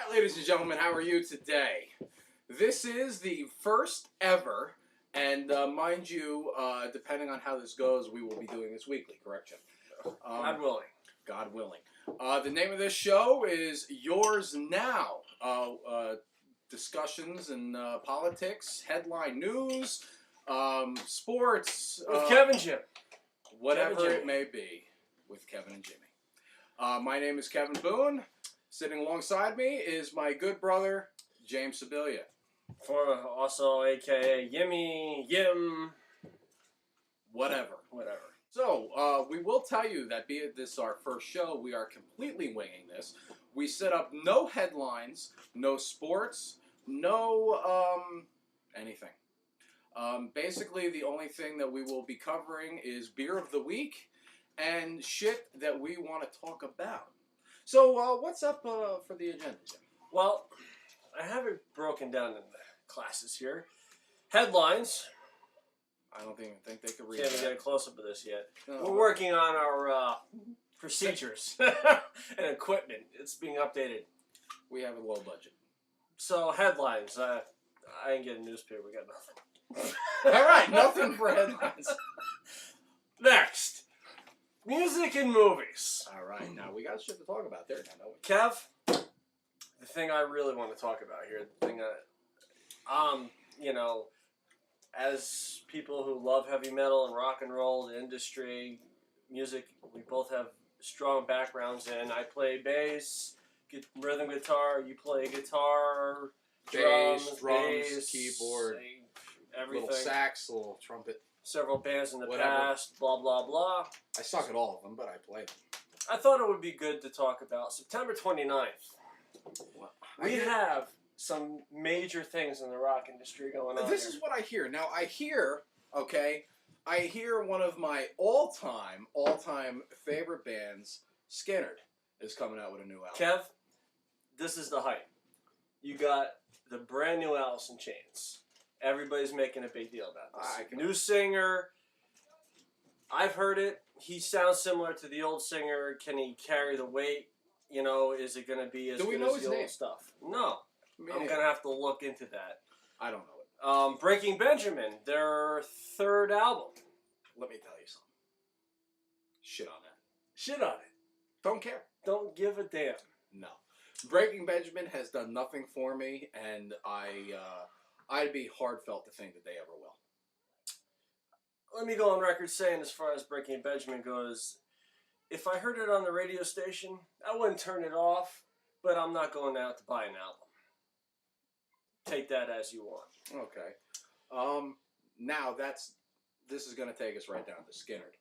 Alright, ladies and gentlemen, how are you today? This is the first ever, and mind you, depending on how this goes, we will be doing this weekly, correct, Jim? God willing. God willing. The name of this show is Yours Now. Discussions and politics, headline news, sports. With Kevin Jim. Whatever Kevin it Jimmy. may be with Kevin and Jimmy. My name is Kevin Boone. Sitting alongside me is my good brother, James Sibilia. Also, a.k.a. Yimmy, Yim. Whatever. So, we will tell you that be it this our first show, we are completely winging this. We set up no headlines, no sports, no anything. Basically, the only thing that we will be covering is beer of the week and shit that we want to talk about. So, what's up for the agenda, Jim? Well, I have it broken down into classes here. Headlines. I don't even think they could read Can't even that. get a close-up of this yet. No. We're working on our procedures and equipment. It's being updated. We have a low budget. So, headlines. I ain't getting a newspaper. We got nothing. All right, nothing for headlines. Next. Music and movies. All right, now we got shit to talk about there now, don't we? Kev, the thing I really want to talk about here, the thing as people who love heavy metal and rock and roll, the industry, music, we both have strong backgrounds in. I play bass, rhythm guitar, you play guitar, Bass, drums, drums, keyboard, everything. little sax, little trumpet. Several bands in the Whatever. past, blah, blah, blah. I suck at all of them, but I play them. I thought it would be good to talk about September 29th. We have some major things in the rock industry going on. This is what I hear. Now, I hear one of my all-time favorite bands, Skynyrd, is coming out with a new album. Kev, this is the hype. You got the brand new Alice in Chains. Everybody's making a big deal about this. New singer. I've heard it. He sounds similar to the old singer. Can he carry the weight? You know, is it going to be as Do we good know as his the name? old stuff? No. I'm going to have to look into that. I don't know it. Breaking Benjamin, their third album. Let me tell you something. Shit on that. Shit on it. Don't care. Don't give a damn. No. Breaking Benjamin has done nothing for me, and I'd be hard-felt to think that they ever will. Let me go on record saying, as far as Breaking Benjamin goes, if I heard it on the radio station, I wouldn't turn it off, but I'm not going out to buy an album. Take that as you want. Okay. Now this is going to take us right down to Skynyrd.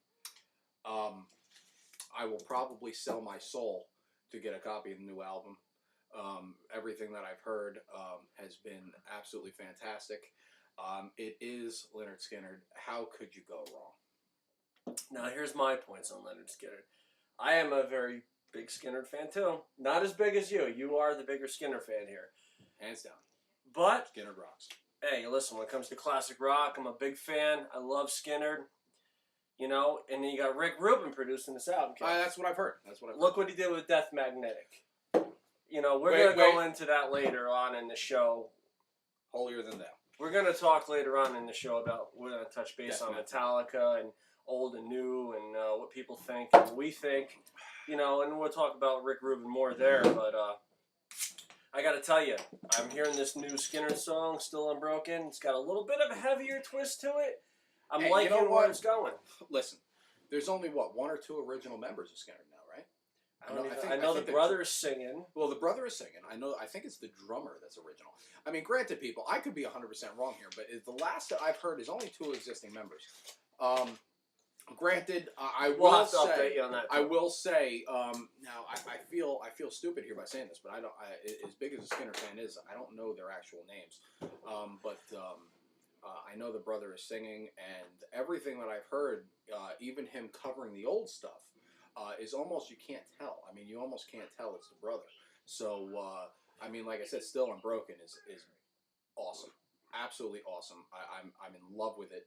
I will probably sell my soul to get a copy of the new album. Everything that I've heard has been absolutely fantastic. It is Lynyrd Skynyrd. How could you go wrong? Now, here's my points on Lynyrd Skynyrd. I am a very big Skynyrd fan, too. Not as big as you. You are the bigger Skynyrd fan here. Hands down. But, Skynyrd rocks. hey, listen, when it comes to classic rock, I'm a big fan. I love Skynyrd. You know, and then you got Rick Rubin producing this album. That's what I've heard. Look what he did with Death Magnetic. You know, we're going to go into that later on in the show. Holier than thou. We're going to talk later on in the show about, we're going to touch base on Metallica and old and new and what people think and what we think. You know, and we'll talk about Rick Rubin more there. But I got to tell you, I'm hearing this new Skynyrd song, Still Unbroken. It's got a little bit of a heavier twist to it. I'm liking where it's going. Listen, there's only, one or two original members of Skynyrd now, right? I know the brother is singing. Well, the brother is singing. I think it's the drummer that's original. I mean, granted, people, I could be 100% wrong here, but the last that I've heard is only two existing members. Granted, We'll have to update you on that. I will say, now I feel stupid here by saying this, but I don't. As big as a Skynyrd fan is, I don't know their actual names. I know the brother is singing, and everything that I've heard, even him covering the old stuff, is almost, you can't tell. I mean, you almost can't tell it's the brother. So, I mean, like I said, Still Unbroken is awesome, absolutely awesome. I'm in love with it.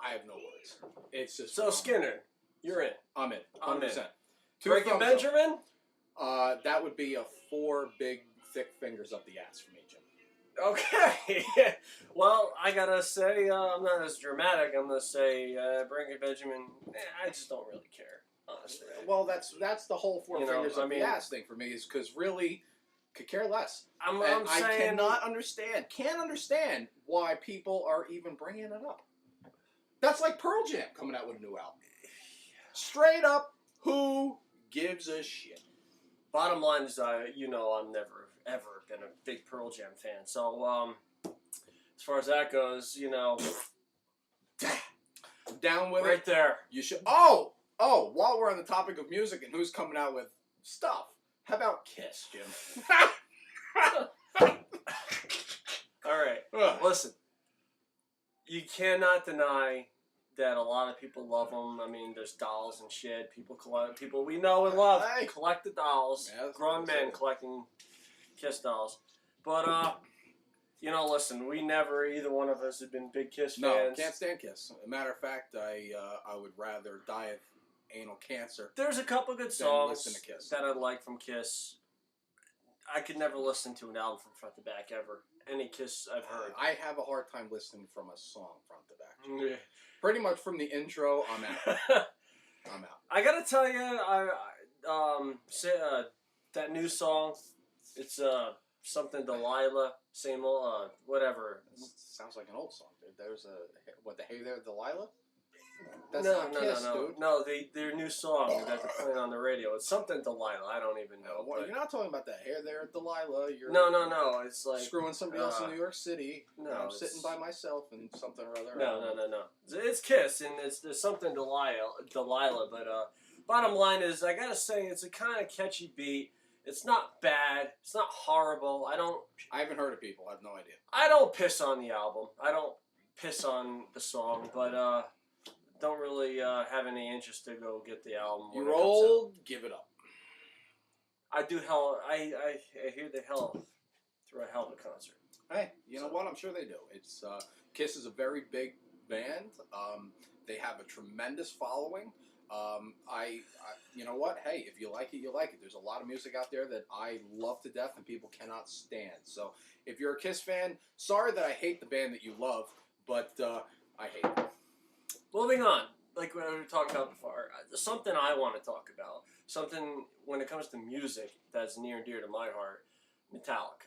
I have no words. It's just so Skynyrd, you're in. I'm in, I'm 100%. Breaking thumbs up. Benjamin? That would be a 4 big, thick fingers up the ass for me, Jim. Okay. Well, I gotta say, I'm not as dramatic. I'm gonna say Breaking Benjamin. I just don't really care, honestly. Well, that's the whole 4 You know, fingers I up mean- the ass thing for me, is because really, could care less. I'm And I saying can't understand why people are even bringing it up. That's like Pearl Jam coming out with a new album. Straight up, who gives a shit? Bottom line is, you know, I'm never ever been a big Pearl Jam fan. So, as far as that goes, you know, Down with right it. there. You should. Oh, while we're on the topic of music and who's coming out with stuff, how about Kiss, Jim? All right. Ugh. Listen, you cannot deny that a lot of people love them. I mean, there's dolls and shit. People we know and love Hey. collect the dolls. Yeah, that's Grown what men I'm collecting Kiss dolls. But you know, listen, we never, either one of us, have been big Kiss No, fans. can't stand Kiss. As a matter of fact, I would rather die of anal cancer. There's a couple good Then songs listen to Kiss. that I like from Kiss. I could never listen to an album from front to back ever. Any Kiss I've heard. I have a hard time listening from a song front to back. Pretty much from the intro, I'm out. I'm out. I gotta tell you, that new song, it's something Delilah, same old, whatever. Sounds like an old song, dude. There's the Hey There, Delilah? That's not Kiss, dude. No, their new song that they're playing on the radio. It's something Delilah. I don't even know. Well, but- you're not talking about that Hey There, Delilah. You're No. It's like screwing somebody else in New York City. no, I'm it's- sitting by myself and something or other. no. It's Kiss, and there's something Delilah. But bottom line is, I gotta say, it's a kind of catchy beat. It's not bad. It's not horrible. I haven't heard of people. I have no idea. I don't piss on the album. I don't piss on the song, but don't really have any interest to go get the album. when it You're comes out. old. Give it up. I do hell. I hear the hell through a hell of a concert. Hey, you know what? I'm sure they do. It's Kiss is a very big band. They have a tremendous following. You know what? Hey, if you like it, you like it. There's a lot of music out there that I love to death and people cannot stand. So if you're a Kiss fan, sorry that I hate the band that you love, but I hate it. Moving on, like we were talking about before, something I want to talk about. Something when it comes to music that's near and dear to my heart, Metallica.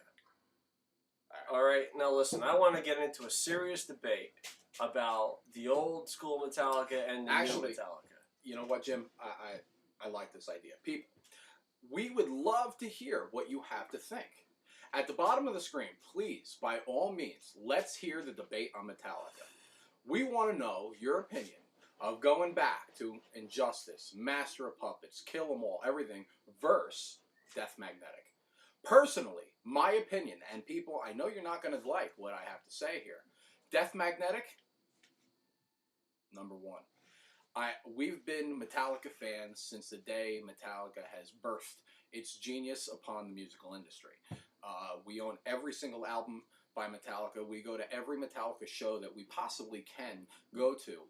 All right, now listen, I want to get into a serious debate about the old school Metallica and the Actually, new Metallica. You know what, Jim? I like this idea. People, we would love to hear what you have to think. At the bottom of the screen, please, by all means, let's hear the debate on Metallica. We want to know your opinion of going back to Injustice, Master of Puppets, Kill 'Em All, everything, versus Death Magnetic. Personally, my opinion, and people, I know you're not going to like what I have to say here. Death Magnetic, number one. We've been Metallica fans since the day Metallica has birthed its genius upon the musical industry. We own every single album by Metallica. We go to every Metallica show that we possibly can go to.